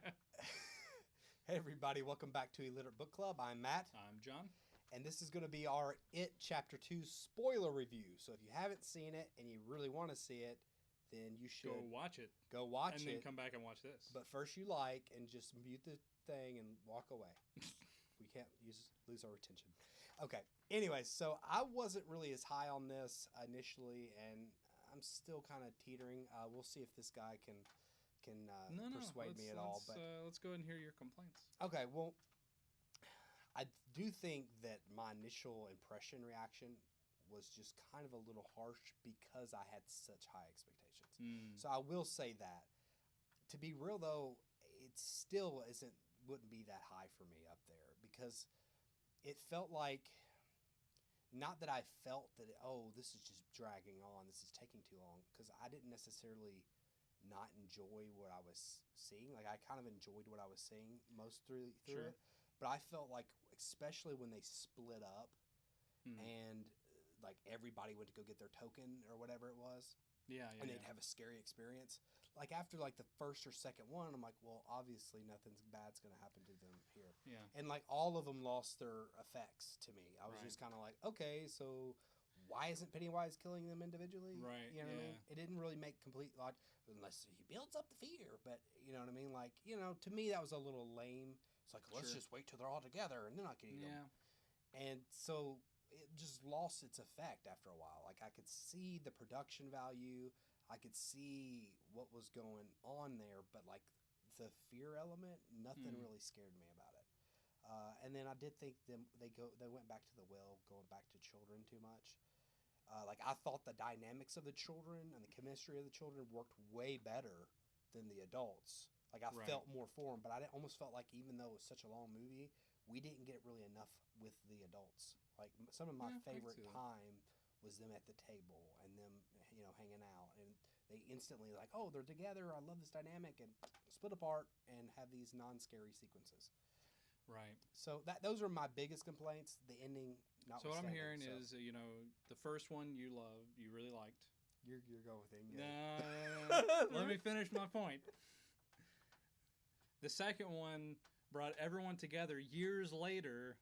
Hey everybody, welcome back to Illiterate Book Club. I'm Matt, I'm John. and this is going to be our It Chapter 2 spoiler review. So if you haven't seen it and you really want to see it, then you should Go watch it. go watch and it. then come back and watch this. But first you like and just mute the thing and walk away. We can't lose our retention. Okay. Anyways, so I wasn't really as high on this initially, and I'm still kind of teetering. We'll see if this guy can persuade me at all. But let's go ahead and hear your complaints. okay, well, I do think that my initial impression reaction was just kind of a little harsh because I had such high expectations. So I will say that. To be real though, it still wouldn't be that high for me up there because it felt like, not that I felt that this is just dragging on, this is taking too long, because I didn't necessarily not enjoy what I was seeing. Like, I kind of enjoyed what I was seeing most through Sure. it, but I felt like, especially when they split up Mm. and like everybody went to go get their token or whatever it was, Yeah. and they'd have a scary experience. Like after like the first or second one, I'm like, well, obviously nothing bad's going to happen to them here. Yeah. And like all of them lost their effects to me. I was Right. just kind of like, okay, so why isn't Pennywise killing them individually? Right, You know what I mean? yeah. It didn't really make complete logic unless he builds up the fear. But you know what I mean? Like, to me that was a little lame. It's like, let's Sure. just wait till they're all together and then I can eat them. Yeah. And so it just lost its effect after a while. Like I could see the production value, I could see what was going on there, but like the fear element, nothing Mm. really scared me about it. And then I did think they went back to the well, going back to children too much. Like I thought the dynamics of the children and the chemistry of the children worked way better than the adults. Like I Right. felt more for them, but I almost felt like even though it was such a long movie, we didn't get really enough with the adults. Like some of my Yeah, I can favorite see that. time was them at the table and them, hanging out, and they instantly like, oh, they're together. I love this dynamic, and split apart and have these non-scary sequences. Right. So those are my biggest complaints. The ending, not. So what I'm hearing is, the first one you loved, you really liked. you're going with Endgame. No, let me finish my point. The second one brought everyone together years later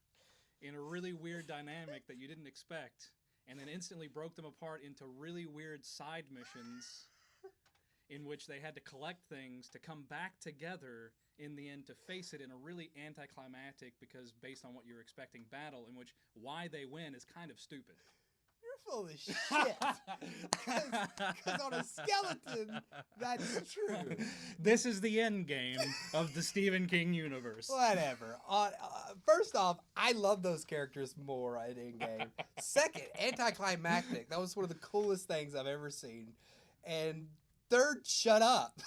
in a really weird dynamic that you didn't expect, and then instantly broke them apart into really weird side missions in which they had to collect things to come back together in the end to face it in a really anticlimactic, because based on what you're expecting, battle in which why they win is kind of stupid. You're full of shit. Because on a skeleton, that's true. This is the end game of the Stephen King universe. Whatever. First off, I love those characters more in Endgame. Second, anticlimactic. That was one of the coolest things I've ever seen. And third, shut up.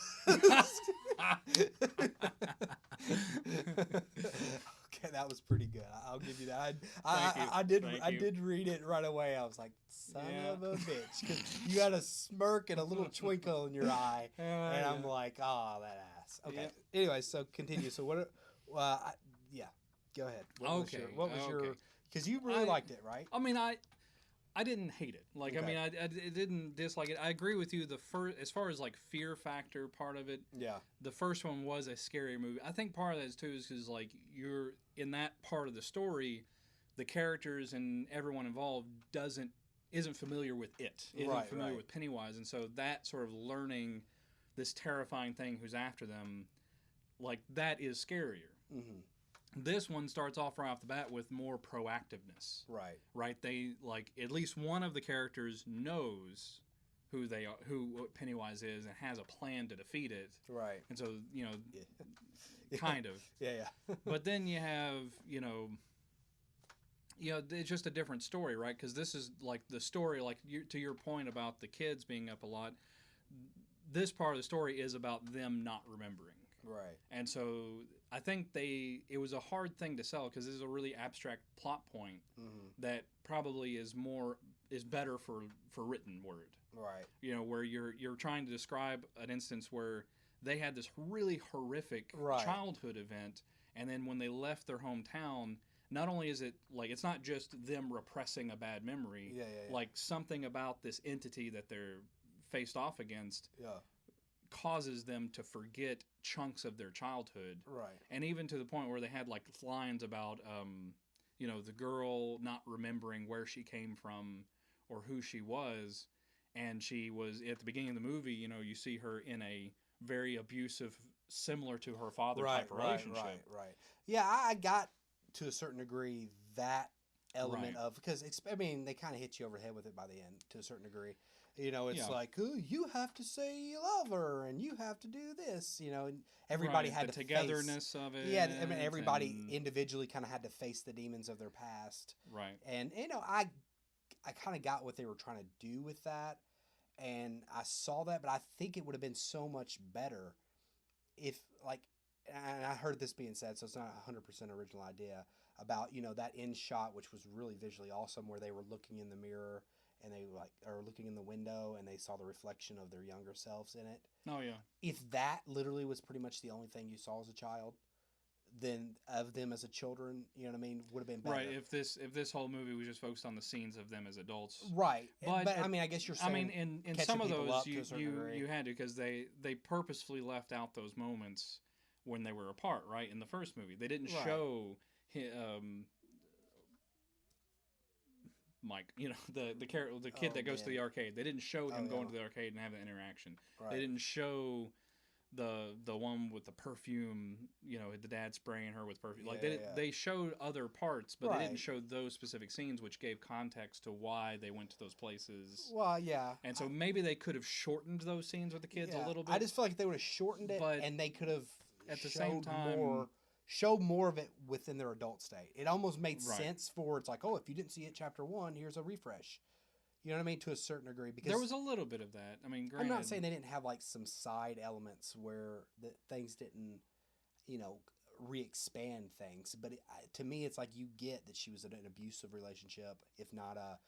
Okay, that was pretty good. I'll give you that. I did read it right away. I was like, son of a bitch. 'Cause you got a smirk and a little twinkle in your eye. And I'm like, oh, that ass. Okay. Yep. Anyway, so continue. So what, go ahead. What was your, because you really liked it, right? I mean, I didn't hate it. Like, Okay. I mean, I didn't dislike it. I agree with you. As far as like fear factor part of it, Yeah. the first one was a scary movie. I think part of that too is because like you're in that part of the story, the characters and everyone involved isn't familiar with isn't familiar with Pennywise, and so that sort of learning this terrifying thing who's after them, like that is scarier. Mm-hmm. This one starts off right off the bat with more proactiveness. Right. They like at least one of the characters knows who they are, what Pennywise is, and has a plan to defeat it. Right. And so, Yeah. kind of. Yeah. But then you have, it's just a different story, right? Because this is like the story, like to your point about the kids being up a lot. This part of the story is about them not remembering. Right. And so I think it was a hard thing to sell because this is a really abstract plot point that probably is better for written word. Right. Where you're trying to describe an instance where they had this really horrific childhood event, and then when they left their hometown, not only is it like it's not just them repressing a bad memory, Yeah. like something about this entity that they're faced off against causes them to forget chunks of their childhood. Right. And even to the point where they had like lines about, the girl not remembering where she came from or who she was. And she was, at the beginning of the movie, you see her in a very abusive, similar to her father type relationship. Right. Yeah, I got to a certain degree that element of, because they kind of hit you over the head with it by the end to a certain degree. It's like, oh, you have to say you love her and you have to do this, and everybody had the to togetherness of it. Yeah, everybody individually kind of had to face the demons of their past. Right. And I kind of got what they were trying to do with that, and I saw that, but I think it would have been so much better if, like, and I heard this being said, so it's not 100% original idea, about, that end shot, which was really visually awesome, where they were looking in the mirror and they or looking in the window and they saw the reflection of their younger selves in it. Oh, yeah. If that literally was pretty much the only thing you saw as a child, then of them as a children, would have been better. Right. If this whole movie was just focused on the scenes of them as adults. Right. But I guess you're saying. In some of those you had to, because they purposefully left out those moments when they were apart. Right. In the first movie, they didn't show Mike, the kid that goes to the arcade. They didn't show him going to the arcade and having an interaction. Right. They didn't show the one with the perfume, the dad spraying her with perfume. They showed other parts, but they didn't show those specific scenes, which gave context to why they went to those places. Well, yeah. And so maybe they could have shortened those scenes with the kids a little bit. I just feel like they would have shortened it, and they could have at the same time show more of it within their adult state. It almost made sense for, it's like, oh, if you didn't see it chapter 1, here's a refresh. You know what I mean? To a certain degree, because there was a little bit of that. I mean, granted, I'm not saying they didn't have like some side elements where that things didn't, re-expand things. But to me, it's like you get that she was in an abusive relationship, if not a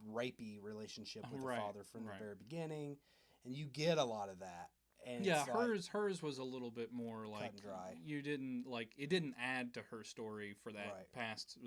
rapey relationship with the father from the very beginning, and you get a lot of that. And yeah, hers was a little bit more like cut and dry. You didn't it didn't add to her story for that past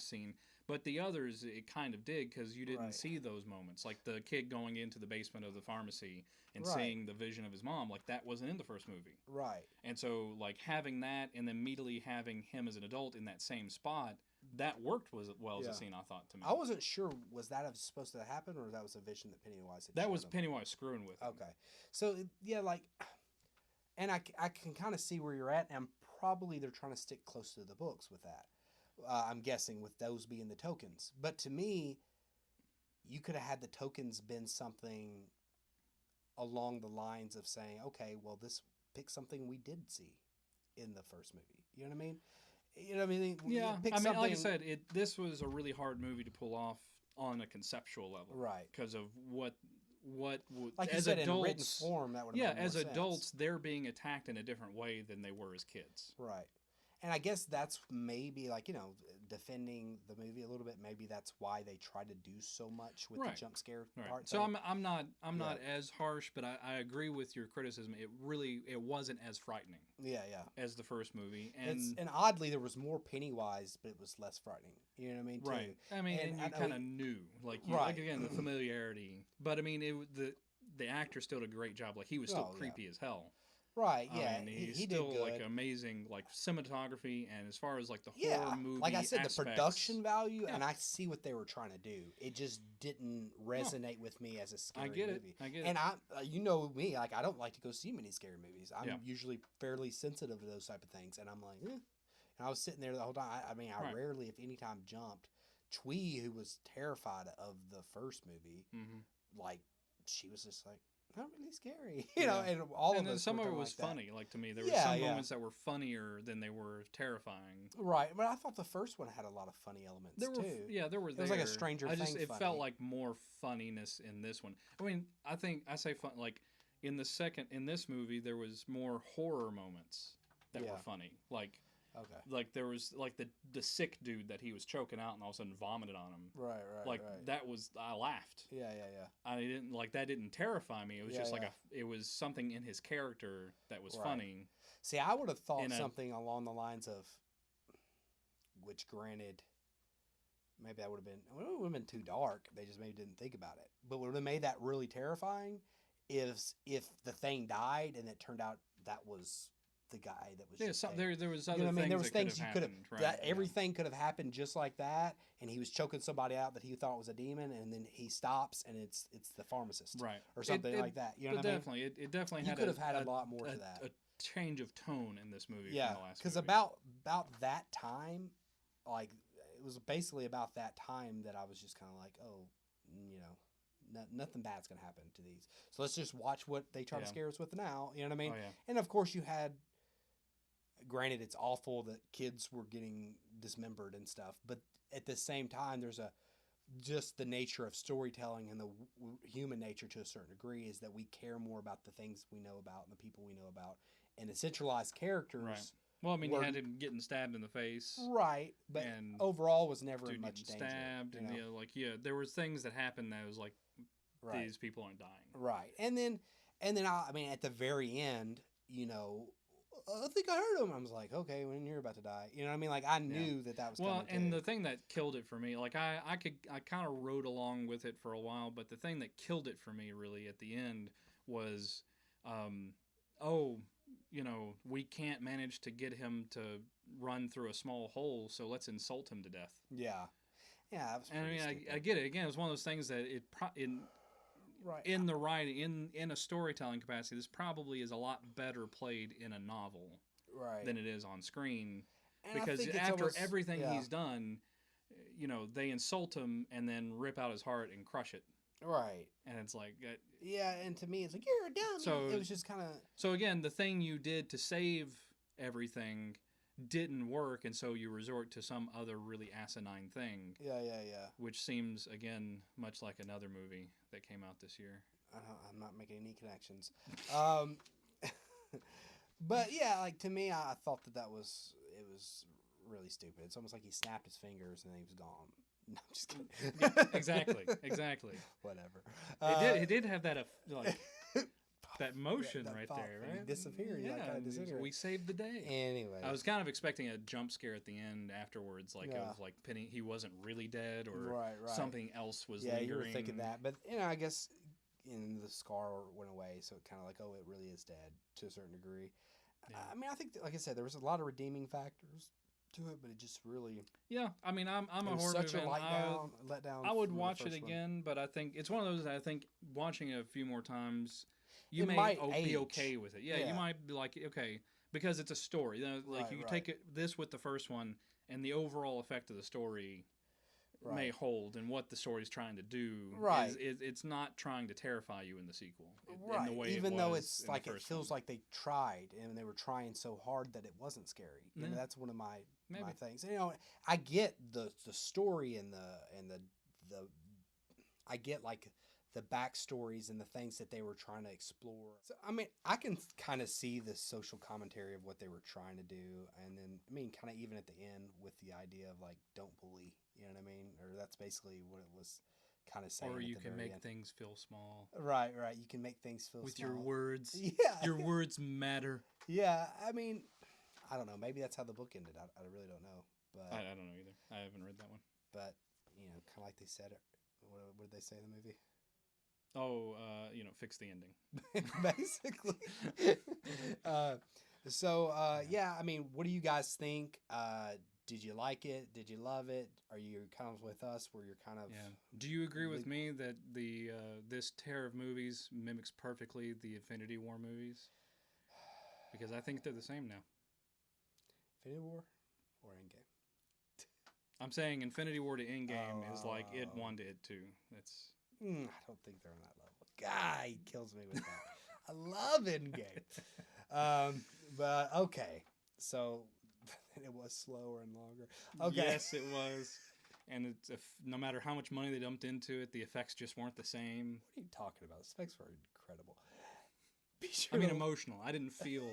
scene. But the others, it kind of did, because you didn't see those moments. Like the kid going into the basement of the pharmacy and seeing the vision of his mom, like that wasn't in the first movie. Right. And so like having that and then immediately having him as an adult in that same spot, that worked as well as a scene, I thought, to me. I wasn't sure, was that supposed to happen, or that was a vision that Pennywise had That was him? Pennywise screwing with him. Okay. So, yeah, like, and I can kind of see where you're at, and probably they're trying to stick close to the books with that. I'm guessing, with those being the tokens. But to me, you could have had the tokens been something along the lines of saying, okay, well, pick something we did see in the first movie. You know what I mean? Yeah. Like I said, this was a really hard movie to pull off on a conceptual level. Right. Because of what like as you said, adults, in written form, that would have made more sense. Adults, they're being attacked in a different way than they were as kids. Right. And I guess that's maybe defending the movie a little bit. Maybe that's why they try to do so much with the jump scare part. So I'm not as harsh, but I agree with your criticism. It wasn't as frightening. Yeah. As the first movie, and oddly there was more Pennywise, but it was less frightening. You know what I mean? Right. Too. I mean, and you kind of knew, like again, the familiarity. But I mean, the actor still did a great job. Like he was still creepy as hell. Right, yeah, I mean, he still did good. Like amazing, like cinematography, and as far as like the horror movie, like I said, aspects, the production value, and I see what they were trying to do. It just didn't resonate with me as a scary movie. I get it. And I, me, like I don't like to go see many scary movies. I'm usually fairly sensitive to those type of things, and I'm like, And I was sitting there the whole time. I rarely, if any time, jumped. Twee, who was terrified of the first movie, like she was just like, not really scary, and all of us. Some of it was like funny. Like to me, there were some moments that were funnier than they were terrifying. Right, but I thought the first one had a lot of funny elements too. Yeah, there were. It was like a Stranger Things. It felt like more funniness in this one. I mean, I say fun. Like in this movie, there was more horror moments that were funny. Like. Okay. Like there was like the sick dude that he was choking out and all of a sudden vomited on him. Right. Like that was, I laughed. Yeah. I didn't like that. Didn't terrify me. It was just like it was something in his character that was funny. See, I would have thought something along the lines of, which granted, maybe that would have been too dark. They just maybe didn't think about it. But would have made that really terrifying if the thing died and it turned out that was the guy that was just there was other you know what I mean? things There was that things you could have happened, right? that everything could have happened just like that, and he was choking somebody out that he thought was a demon, and then he stops and it's the pharmacist, right, or something like that. You know what I mean? Definitely, it definitely You had could have had a lot more to that. A change of tone in this movie. Yeah, from the last because movie. about that time, like it was basically about that time that I was just kind of like, oh, you know, nothing bad's gonna happen to these. So let's just watch what they try to scare us with now. You know what I mean? Oh, yeah. And of course, you had. Granted, it's awful that kids were getting dismembered and stuff, but at the same time, there's just the nature of storytelling and the human nature to a certain degree is that we care more about the things we know about and the people we know about, and the centralized characters. Right. Well, I mean, you had him getting stabbed in the face, right? But and overall, was never in dude much getting danger. stabbed, You and know? there was things that happened that was like, right. these people aren't dying, right? And then I mean, at the very end, you know. I think I heard him. I was like, okay, when you're about to die, you know what I mean? Like I knew that was well, coming and too. the thing that killed it for me, like I kind of rode along with it for a while, but the thing that killed it for me really at the end was, you know, we can't manage to get him to run through a small hole, so let's insult him to death. Yeah, that was and I mean, I get it. Again, it's one of those things that in the writing, in a storytelling capacity, this probably is a lot better played in a novel than it is on screen. And because after everything he's done, you know, they insult him and then rip out his heart and crush it. Right. And it's like... and to me, it's like, you're a dummy. So, it was just kind of... So again, the thing you did to save everything didn't work, and so you resort to some other really asinine thing. Yeah. Which seems, again, much like another movie that came out this year. I'm not making any connections. But yeah, like to me, I thought it was really stupid. It's almost like he snapped his fingers and then he was gone. No, I'm just kidding. Exactly. Whatever. It did have that like that motion that right there, right? He disappeared. Yeah, we saved the day. Anyway, I was kind of expecting a jump scare at the end afterwards, like of like Penny, he wasn't really dead, or something else was lingering. You were thinking that, but you know, I guess the scar went away, so it kind of like, oh, it really is dead to a certain degree. Yeah. I mean, I think, like I said, there was a lot of redeeming factors to it, but it just really... Yeah, I mean, I'm a horror movie fan. Letdown. I would watch it again, but I think it's one of those that I think watching it a few more times, you may be okay with it. Yeah, you might be like, okay, because it's a story. You know, like you take this with the first one, and the overall effect of the story may hold, and what the story's trying to do. Right. It's not trying to terrify you in the sequel. In the way even though it's like it feels like they tried, and they were trying so hard that it wasn't scary. You know, that's one of my things. You know, I get the story and the I get like the backstories and the things that they were trying to explore. So I mean, I can kind of see the social commentary of what they were trying to do, and then I mean, kind of even at the end with the idea of like, don't bully. You know what I mean? Or that's basically what it was kind of saying. Or you can make things feel small. Right. You can make things feel with small. your words. Yeah. Your words matter. Yeah. I mean, I don't know. Maybe that's how the book ended. I really don't know. But I don't know either. I haven't read that one. But, you know, kind of like they said it. What did they say in the movie? Oh, you know, fix the ending. Basically. Yeah, I mean, what do you guys think? Did you like it? Did you love it? Are you kind of with us where you're kind of... Yeah. Do you agree with me that this tier of movies mimics perfectly the Infinity War movies? Because I think they're the same now. Infinity War or Endgame? I'm saying Infinity War to Endgame is like it 1 to it 2. That's... I don't think they're on that level. God, he kills me with that. I love Endgame. But, okay. So... it was slower and longer. Okay. Yes, it was. And it's no matter how much money they dumped into it, the effects just weren't the same. What are you talking about? The effects were incredible. I mean, emotional. I didn't feel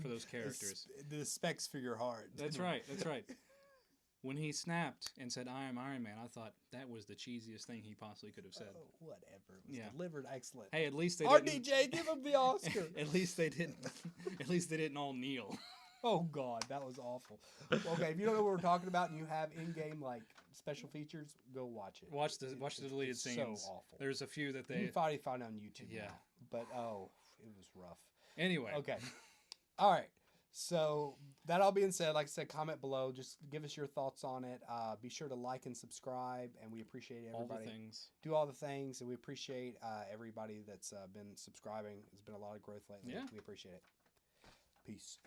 for those characters. The specs for your heart. That's right. When he snapped and said, "I am Iron Man," I thought that was the cheesiest thing he possibly could have said. Oh, whatever. It was delivered excellent. Hey, at least they RDJ, give him the Oscar. At least they didn't all kneel. Oh God, that was awful. Okay, if you don't know what we're talking about and you have in-game like special features, go watch it. Watch the deleted it's scenes. So awful. There's a few that You they. can finally find on YouTube. Yeah. Now, but it was rough. Anyway. Okay. All right. So that all being said, like I said, comment below. Just give us your thoughts on it. Be sure to like and subscribe, and we appreciate everybody. All the things. Do all the things, and we appreciate everybody that's been subscribing. There's been a lot of growth lately. Yeah. We appreciate it. Peace.